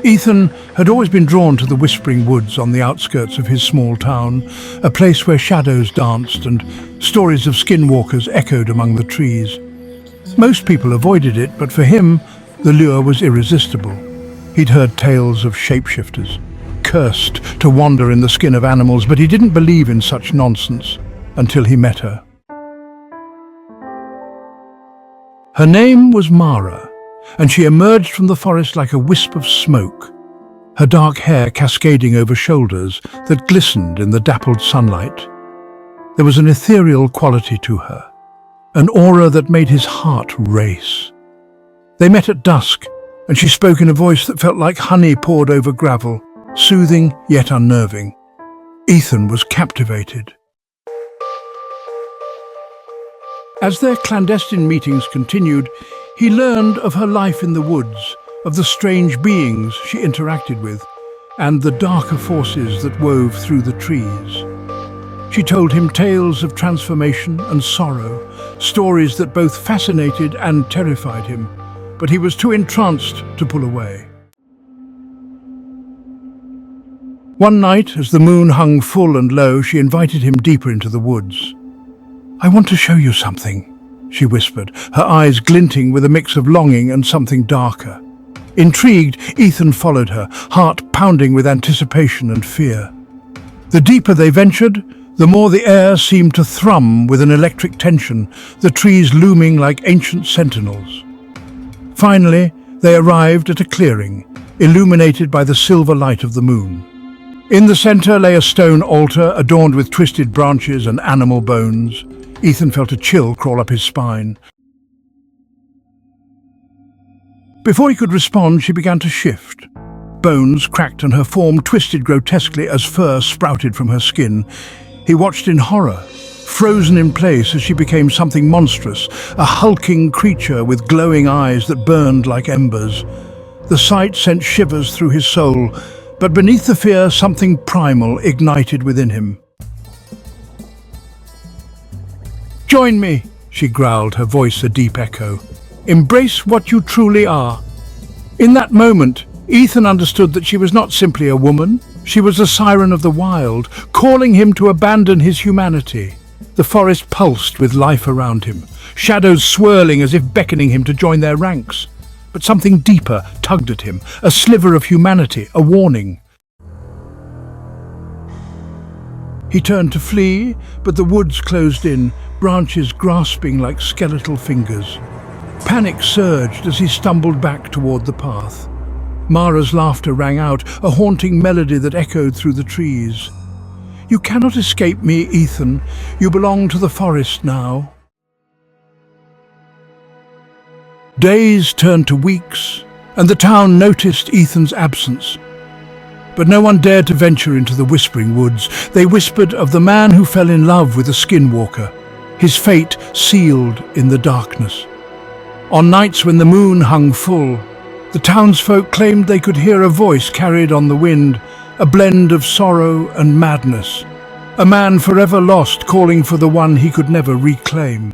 Ethan had always been drawn to the whispering woods on the outskirts of his small town, a place where shadows danced and stories of skinwalkers echoed among the trees. Most people avoided it, but for him, the lure was irresistible. He'd heard tales of shapeshifters, cursed to wander in the skin of animals, but he didn't believe in such nonsense until he met her. Her name was Mara, and she emerged from the forest like a wisp of smoke, her dark hair cascading over shoulders that glistened in the dappled sunlight. There was an ethereal quality to her, an aura that made his heart race. They met at dusk, and she spoke in a voice that felt like honey poured over gravel, soothing yet unnerving. Ethan was captivated. As their clandestine meetings continued, he learned of her life in the woods, of the strange beings she interacted with, and the darker forces that wove through the trees. She told him tales of transformation and sorrow, stories that both fascinated and terrified him, but he was too entranced to pull away. One night, as the moon hung full and low, she invited him deeper into the woods. "I want to show you something," she whispered, her eyes glinting with a mix of longing and something darker. Intrigued, Ethan followed her, heart pounding with anticipation and fear. The deeper they ventured, the more the air seemed to thrum with an electric tension, the trees looming like ancient sentinels. Finally, they arrived at a clearing, illuminated by the silver light of the moon. In the center lay a stone altar adorned with twisted branches and animal bones. Ethan felt a chill crawl up his spine. Before he could respond, she began to shift. Bones cracked and her form twisted grotesquely as fur sprouted from her skin. He watched in horror, frozen in place as she became something monstrous, a hulking creature with glowing eyes that burned like embers. The sight sent shivers through his soul, but beneath the fear, something primal ignited within him. "Join me," she growled, her voice a deep echo. "Embrace what you truly are." In that moment, Ethan understood that she was not simply a woman. She was a siren of the wild, calling him to abandon his humanity. The forest pulsed with life around him, shadows swirling as if beckoning him to join their ranks. But something deeper tugged at him, a sliver of humanity, a warning. He turned to flee, but the woods closed in, branches grasping like skeletal fingers. Panic surged as he stumbled back toward the path. Mara's laughter rang out, a haunting melody that echoed through the trees. "You cannot escape me, Ethan. You belong to the forest now." Days turned to weeks, and the town noticed Ethan's absence. But no one dared to venture into the whispering woods. They whispered of the man who fell in love with a skinwalker, his fate sealed in the darkness. On nights when the moon hung full, the townsfolk claimed they could hear a voice carried on the wind, a blend of sorrow and madness, a man forever lost calling for the one he could never reclaim.